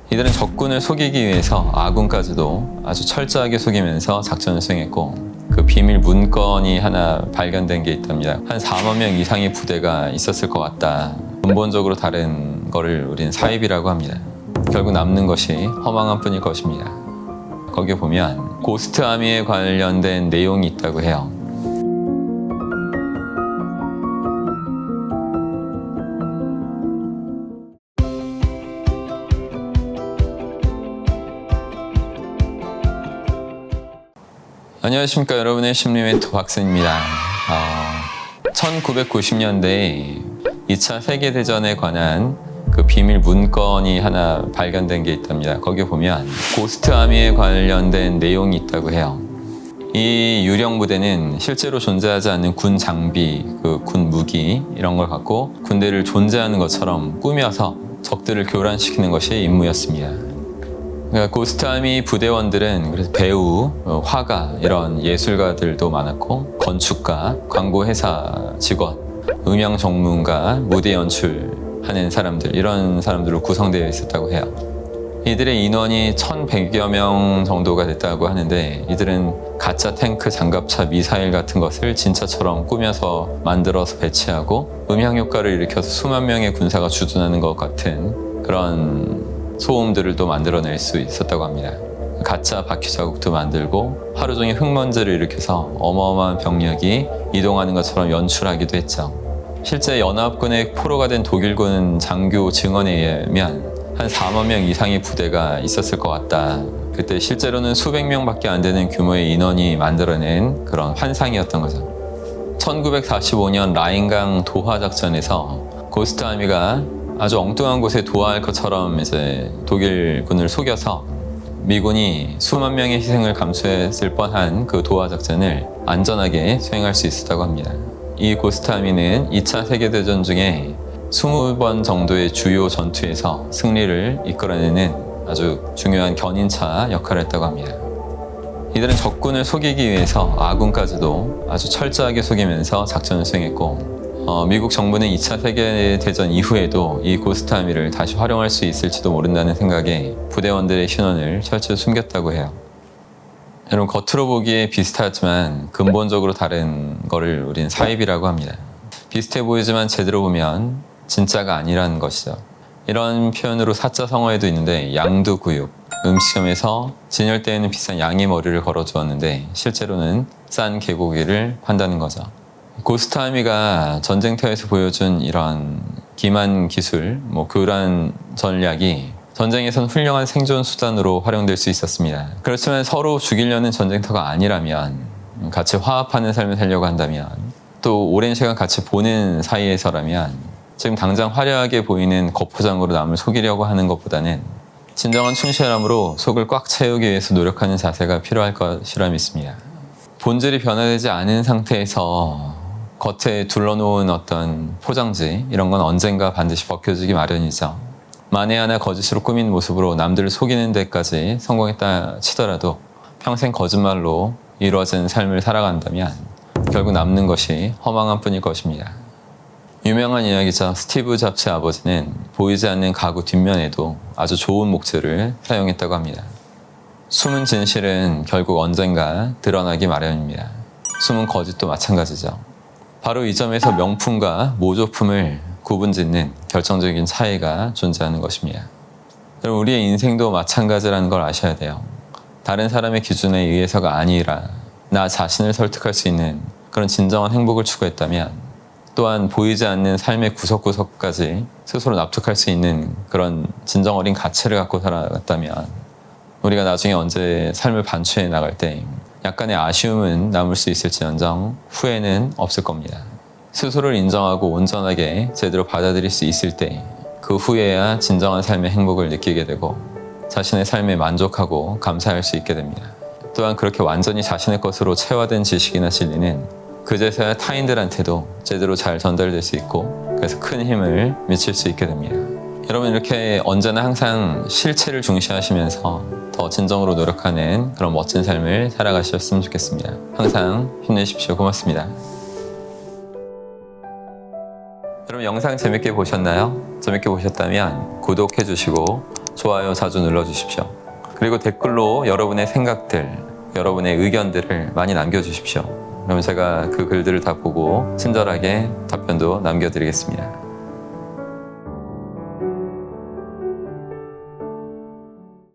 이들은 적군을 속이기 위해서 아군까지도 아주 철저하게 속이면서 작전을 수행했고, 그 비밀 문건이 하나 발견된 게 있답니다. 한 4만 명 이상의 부대가 있었을 것 같다. 근본적으로 다른 거를 우리는 사입이라고 합니다. 결국 남는 것이 허망한 뿐일 것입니다. 거기에 보면 고스트 아미에 관련된 내용이 있다고 해요. 안녕하십니까, 여러분의 심리 멘토 박승입니다. 1990년대에 2차 세계대전에 관한 그 비밀 문건이 하나 발견된 게 있답니다. 거기에 보면 고스트 아미에 관련된 내용이 있다고 해요. 이 유령 부대는 실제로 존재하지 않는 군 장비, 그 군 무기 이런 걸 갖고 군대를 존재하는 것처럼 꾸며서 적들을 교란시키는 것이 임무였습니다. 그러니까 고스트 아미 부대원들은 그래서 배우, 화가 이런 예술가들도 많았고, 건축가, 광고회사 직원, 음향 전문가, 무대 연출하는 사람들, 이런 사람들로 구성되어 있었다고 해요. 이들의 인원이 1,100여 명 정도가 됐다고 하는데, 이들은 가짜 탱크, 장갑차, 미사일 같은 것을 진짜처럼 꾸며서 만들어서 배치하고 음향 효과를 일으켜서 수만 명의 군사가 주둔하는 것 같은 그런 소음들을 또 만들어낼 수 있었다고 합니다. 가짜 바퀴 자국도 만들고 하루 종일 흙먼지를 일으켜서 어마어마한 병력이 이동하는 것처럼 연출하기도 했죠. 실제 연합군의 포로가 된 독일군 장교 증언에 의하면 한 4만 명 이상의 부대가 있었을 것 같다. 그때 실제로는 수백 명밖에 안 되는 규모의 인원이 만들어낸 그런 환상이었던 거죠. 1945년 라인강 도하 작전에서 고스트 아미가 아주 엉뚱한 곳에 도하할 것처럼 이제 독일군을 속여서 미군이 수만 명의 희생을 감수했을 뻔한 그 도하 작전을 안전하게 수행할 수 있었다고 합니다. 이 고스트 아미는 2차 세계대전 중에 20번 정도의 주요 전투에서 승리를 이끌어내는 아주 중요한 견인차 역할을 했다고 합니다. 이들은 적군을 속이기 위해서 아군까지도 아주 철저하게 속이면서 작전을 수행했고, 미국 정부는 2차 세계대전 이후에도 이 고스트 아미를 다시 활용할 수 있을지도 모른다는 생각에 부대원들의 신원을 철저히 숨겼다고 해요. 여러분, 겉으로 보기에 비슷하지만 근본적으로 다른 거를 우리는 사입이라고 합니다. 비슷해 보이지만 제대로 보면 진짜가 아니라는 것이죠. 이런 표현으로 사자성어에도 있는데, 양두구육, 음식점에서 진열대에는 비싼 양의 머리를 걸어 주었는데 실제로는 싼 개고기를 판다는 거죠. 고스트 아미가 전쟁터에서 보여준 이런 기만 기술, 교란 전략이 전쟁에선 훌륭한 생존 수단으로 활용될 수 있었습니다. 그렇지만 서로 죽이려는 전쟁터가 아니라면, 같이 화합하는 삶을 살려고 한다면, 또 오랜 시간 같이 보는 사이에서라면, 지금 당장 화려하게 보이는 겉포장으로 남을 속이려고 하는 것보다는 진정한 충실함으로 속을 꽉 채우기 위해서 노력하는 자세가 필요할 것이라 믿습니다. 본질이 변화되지 않은 상태에서 겉에 둘러놓은 어떤 포장지, 이런 건 언젠가 반드시 벗겨지기 마련이죠. 만에 하나 거짓으로 꾸민 모습으로 남들을 속이는 데까지 성공했다 치더라도 평생 거짓말로 이루어진 삶을 살아간다면 결국 남는 것이 허망한 뿐일 것입니다. 유명한 이야기자 스티브 잡스의 아버지는 보이지 않는 가구 뒷면에도 아주 좋은 목재를 사용했다고 합니다. 숨은 진실은 결국 언젠가 드러나기 마련입니다. 숨은 거짓도 마찬가지죠. 바로 이 점에서 명품과 모조품을 구분짓는 결정적인 차이가 존재하는 것입니다. 우리의 인생도 마찬가지라는 걸 아셔야 돼요. 다른 사람의 기준에 의해서가 아니라 나 자신을 설득할 수 있는 그런 진정한 행복을 추구했다면, 또한 보이지 않는 삶의 구석구석까지 스스로 납득할 수 있는 그런 진정 어린 가치를 갖고 살아갔다면, 우리가 나중에 언제 삶을 반추해 나갈 때 약간의 아쉬움은 남을 수 있을지언정 후회는 없을 겁니다. 스스로를 인정하고 온전하게 제대로 받아들일 수 있을 때 그 후에야 진정한 삶의 행복을 느끼게 되고 자신의 삶에 만족하고 감사할 수 있게 됩니다. 또한 그렇게 완전히 자신의 것으로 체화된 지식이나 진리는 그제서야 타인들한테도 제대로 잘 전달될 수 있고, 그래서 큰 힘을 미칠 수 있게 됩니다. 여러분, 이렇게 언제나 항상 실체를 중시하시면서 더 진정으로 노력하는 그런 멋진 삶을 살아가셨으면 좋겠습니다. 항상 힘내십시오. 고맙습니다. 여러분, 영상 재밌게 보셨나요? 재밌게 보셨다면 구독해 주시고 좋아요 자주 눌러주십시오. 그리고 댓글로 여러분의 생각들, 여러분의 의견들을 많이 남겨주십시오. 그럼 제가 그 글들을 다 보고 친절하게 답변도 남겨드리겠습니다.